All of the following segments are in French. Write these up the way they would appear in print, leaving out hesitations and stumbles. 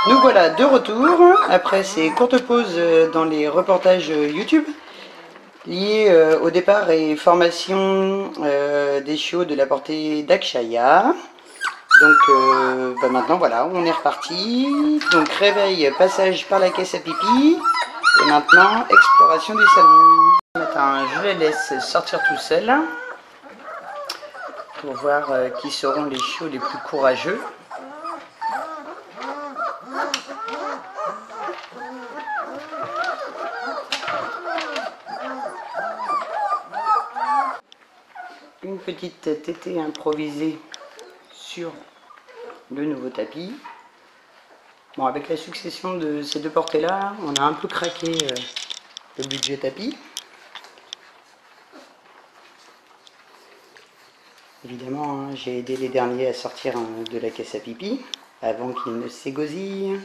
Nous voilà de retour après ces courtes pauses dans les reportages YouTube liés au départ et formation des chiots de la portée d'Akshaya. Donc maintenant voilà, on est reparti. Donc réveil, passage par la caisse à pipi et maintenant exploration du salon. Ce matin, je les laisse sortir tout seuls pour voir qui seront les chiots les plus courageux. Une petite tétée improvisée sur le nouveau tapis. Bon, avec la succession de ces deux portées là, on a un peu craqué le budget tapis. Évidemment, hein, j'ai aidé les derniers à sortir de la caisse à pipi avant qu'ils ne s'égosillent.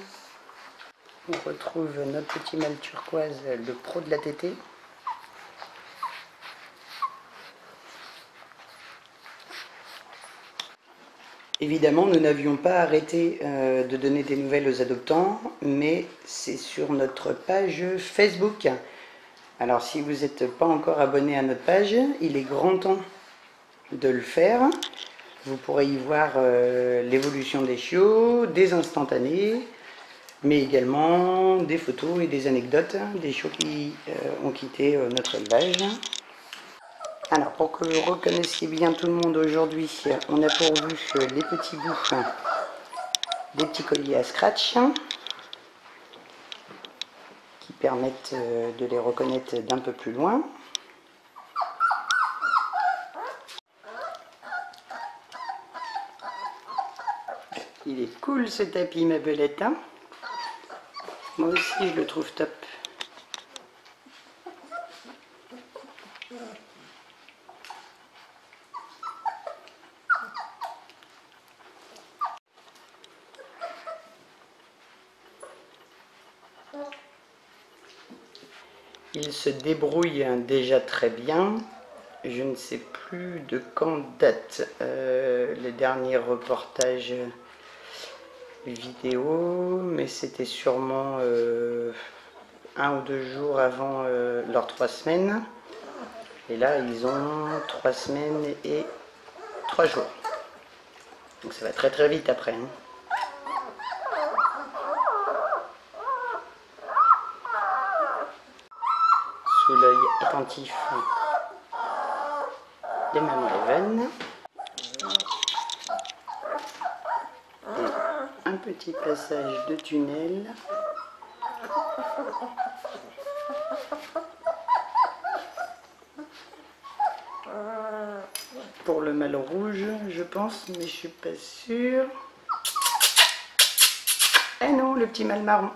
On retrouve notre petit mâle turquoise, le pro de la tétée. Évidemment, nous n'avions pas arrêté de donner des nouvelles aux adoptants, mais c'est sur notre page Facebook. Alors si vous n'êtes pas encore abonné à notre page, il est grand temps de le faire. Vous pourrez y voir l'évolution des chiots, des instantanés, mais également des photos et des anecdotes des chiots qui ont quitté notre élevage. Alors, pour que vous reconnaissiez bien tout le monde aujourd'hui, on a pourvu les petits bouts des petits colliers à scratch qui permettent de les reconnaître d'un peu plus loin. Il est cool ce tapis, ma belette, hein? Moi aussi, je le trouve top. Il se débrouille déjà très bien. Je ne sais plus de quand date les derniers reportages vidéo, mais c'était sûrement 1 ou 2 jours avant leurs 3 semaines. Et là, ils ont 3 semaines et 3 jours. Donc ça va très très vite après. Hein. Sous l'œil attentif de maman Even. Et un petit passage de tunnel. Pour le mâle rouge, je pense, mais je suis pas sûre. Eh non, le petit mâle marron.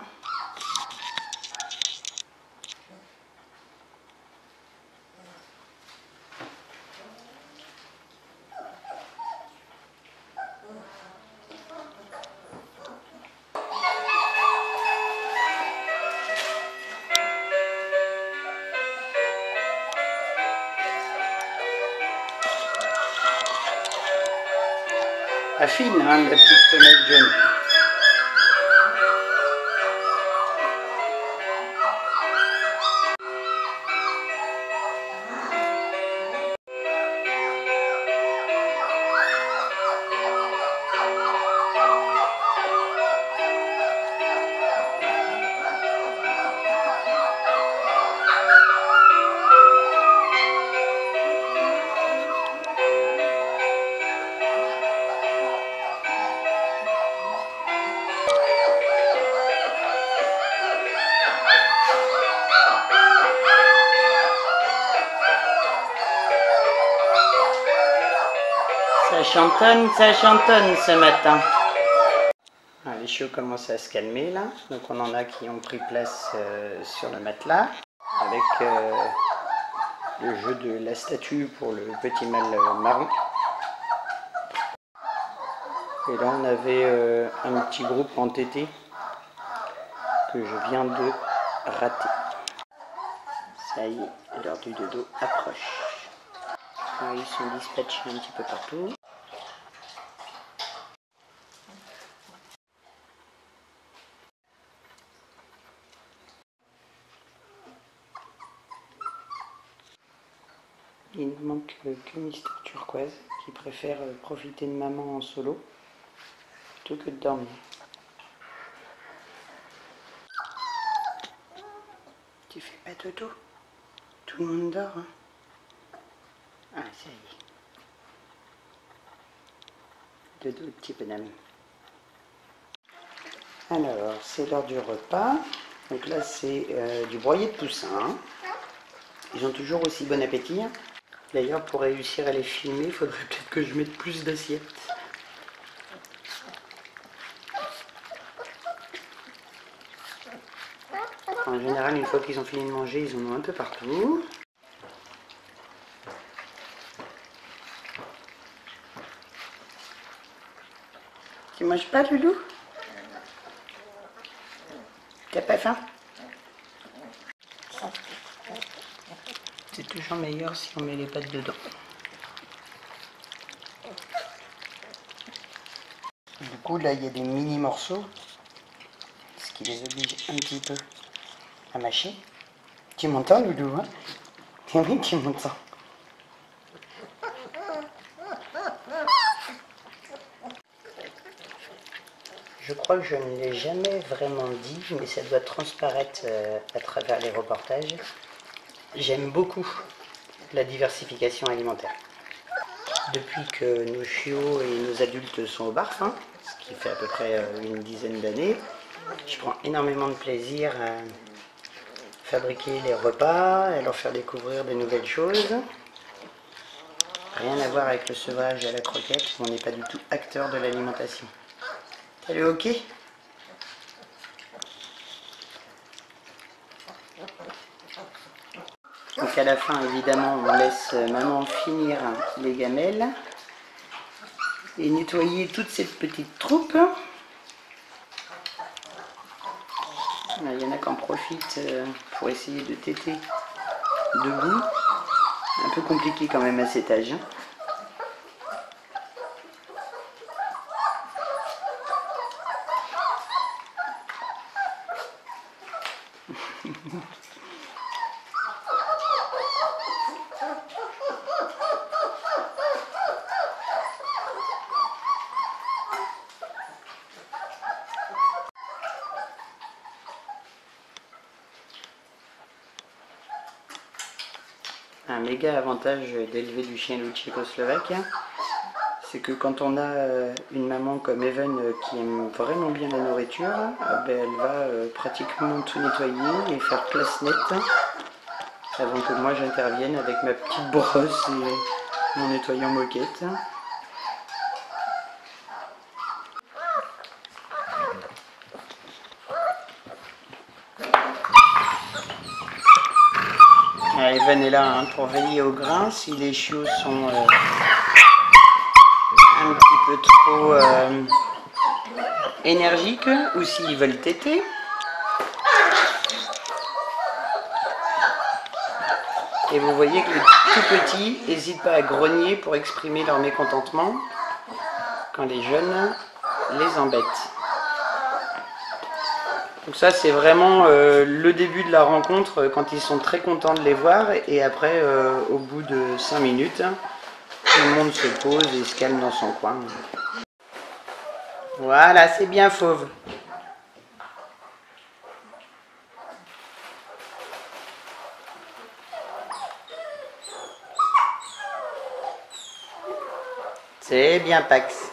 Affine, hein, la petite femelle jaune. Ça chantonne ce matin. Ah, les chiots commencent à se calmer là. Donc on en a qui ont pris place sur le matelas avec le jeu de la statue pour le petit mâle marron. Et là on avait un petit groupe entêté que je viens de rater. Ça y est, l'heure du dodo approche. Ah, ils sont dispatchés un petit peu partout. donc que Mister Turquoise, qui préfère profiter de maman en solo plutôt que de dormir. Tu fais pas dodo? Tout le monde dort, hein? Ah, ça y est. Dodo, petit bonhomme. Alors, c'est l'heure du repas. Donc là, c'est du broyé de poussin. Ils ont toujours aussi bon appétit. D'ailleurs, pour réussir à les filmer, il faudrait peut-être que je mette plus d'assiettes. En général, une fois qu'ils ont fini de manger, ils en ont un peu partout. Tu manges pas, Loulou? T'as pas faim? C'est toujours meilleur si on met les pattes dedans. Du coup, là, il y a des mini morceaux, ce qui les oblige un petit peu à mâcher. Tu m'entends, Loulou, hein? Oui, tu m'entends. Je crois que je ne l'ai jamais vraiment dit, mais ça doit transparaître à travers les reportages. J'aime beaucoup la diversification alimentaire. Depuis que nos chiots et nos adultes sont au BARF, hein, ce qui fait à peu près une dizaine d'années, je prends énormément de plaisir à fabriquer les repas, à leur faire découvrir de nouvelles choses. Rien à voir avec le sevrage à la croquette, où on n'est pas du tout acteur de l'alimentation. T'as le hockey? Donc à la fin, évidemment, on laisse maman finir les gamelles et nettoyer toute cette petite troupe. Il y en a qui en profitent pour essayer de téter debout. Un peu compliqué quand même à cet âge. Un méga avantage d'élever du chien loup tchécoslovaque, c'est que quand on a une maman comme Even qui aime vraiment bien la nourriture, ben elle va pratiquement tout nettoyer et faire place nette avant que moi j'intervienne avec ma petite brosse et mon nettoyant moquette. Evan est là hein, pour veiller au grain. Si les chiots sont un petit peu trop énergiques ou s'ils veulent téter. Et vous voyez que les tout petits n'hésitent pas à grogner pour exprimer leur mécontentement quand les jeunes les embêtent. Donc ça c'est vraiment le début de la rencontre quand ils sont très contents de les voir et après au bout de 5 minutes tout le monde se pose et se calme dans son coin. Voilà, c'est bien Fauve. C'est bien Pax.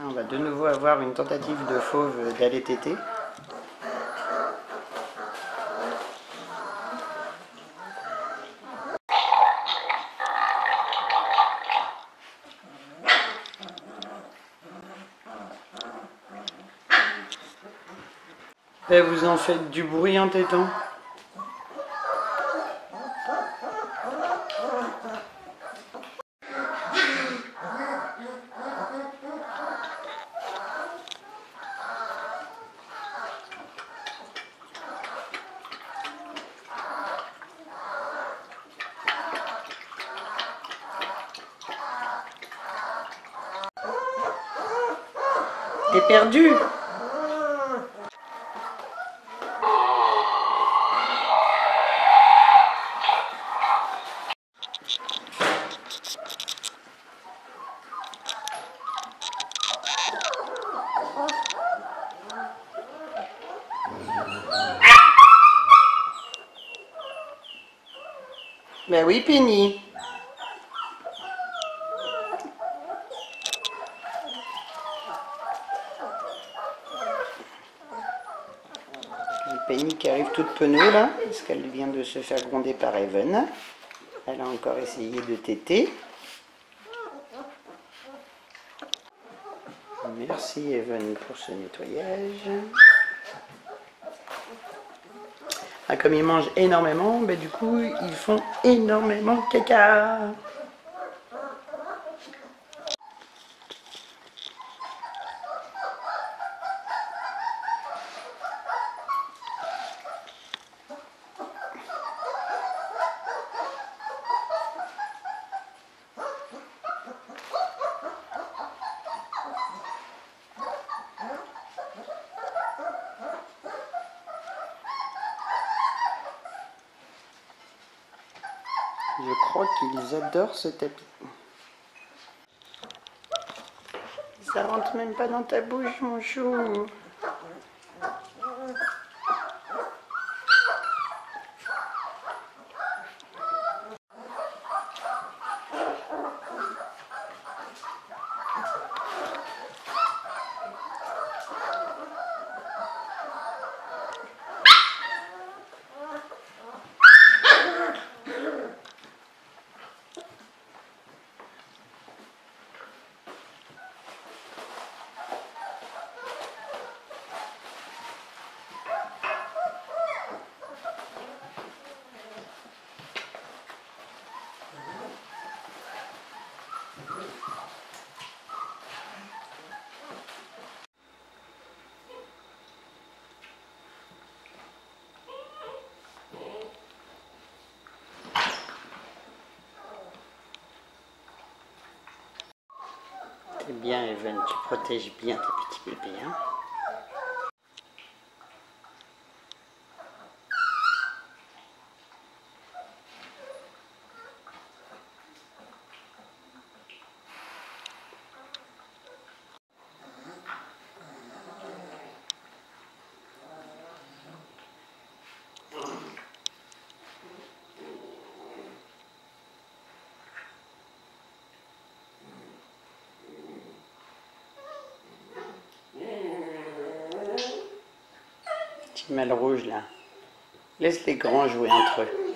On va de nouveau avoir une tentative de Fauve d'aller téter. Et vous en faites du bruit en tétant. T'es perdu? Ben oui, Penny. Penny qui arrive toute penaud là, parce qu'elle vient de se faire gronder par Evan. Elle a encore essayé de téter. Merci Evan pour ce nettoyage. Ah, comme ils mangent énormément, ben du coup ils font énormément caca. Je crois qu'ils adorent ce tapis. Ça rentre même pas dans ta bouche, mon chou. C'est bien, Evan, tu protèges bien tes petits bébés, hein. Petit mal rouge là. Laisse les grands jouer entre eux.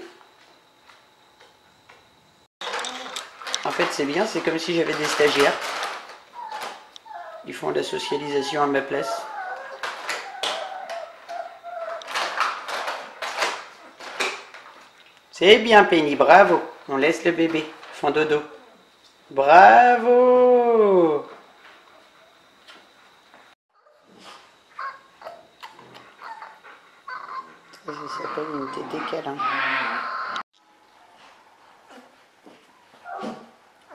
En fait, c'est bien, c'est comme si j'avais des stagiaires. Ils font de la socialisation à ma place. C'est bien, Penny, bravo. On laisse le bébé. Font dodo. Bravo! Ça s'appelle une tétée câlin.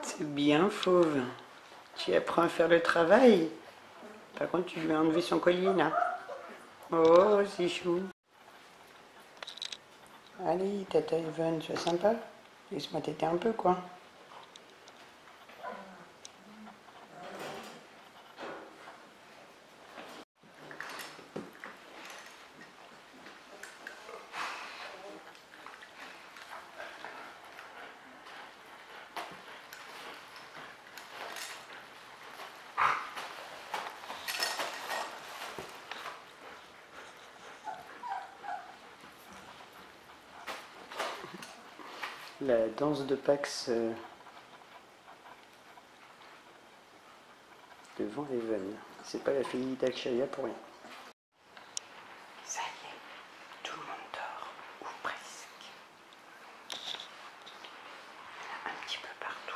C'est bien, Fauve. Tu apprends à faire le travail. Par contre, tu lui as enlevé son collier, là. Oh, c'est chou. Allez, tata Evan, sois sympa. Laisse-moi téter un peu, quoi. La danse de Pax devant Evan. C'est pas la fille d'Akshaya pour rien. Ça y est, tout le monde dort, ou presque. Un petit peu partout.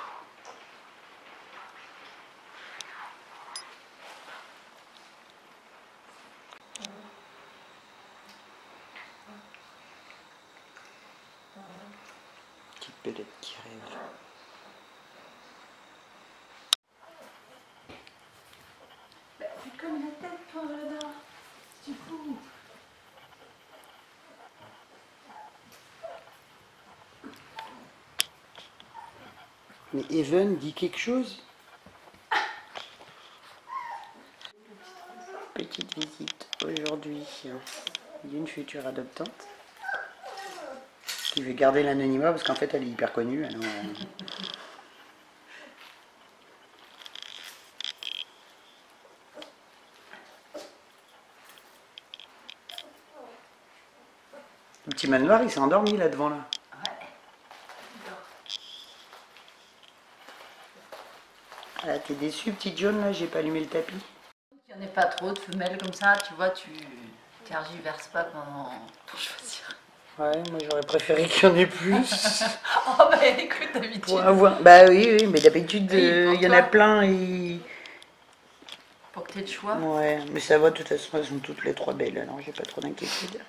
Petite belette qui rêve. Vu que comme la tête, toi, là-bas. Du coup. Mais Even dit quelque chose. Petite visite aujourd'hui d'une future adoptante qui veut garder l'anonymat parce qu'en fait elle est hyper connue. Alors, Le petit manoir il s'est endormi là devant là. Ouais. Ah, t'es déçu petite jaune là, j'ai pas allumé le tapis. Il n'y en ait pas trop de femelles comme ça, tu vois, tu tergiverses pas pour choisir. Ouais, moi j'aurais préféré qu'il y en ait plus. Oh bah écoute, d'habitude. Pour avoir... Bah oui, mais d'habitude Oui, il y en a plein et... Pour que tu aies le choix. Ouais, mais ça va, de toute façon elles sont toutes les trois belles, alors j'ai pas trop d'inquiétude.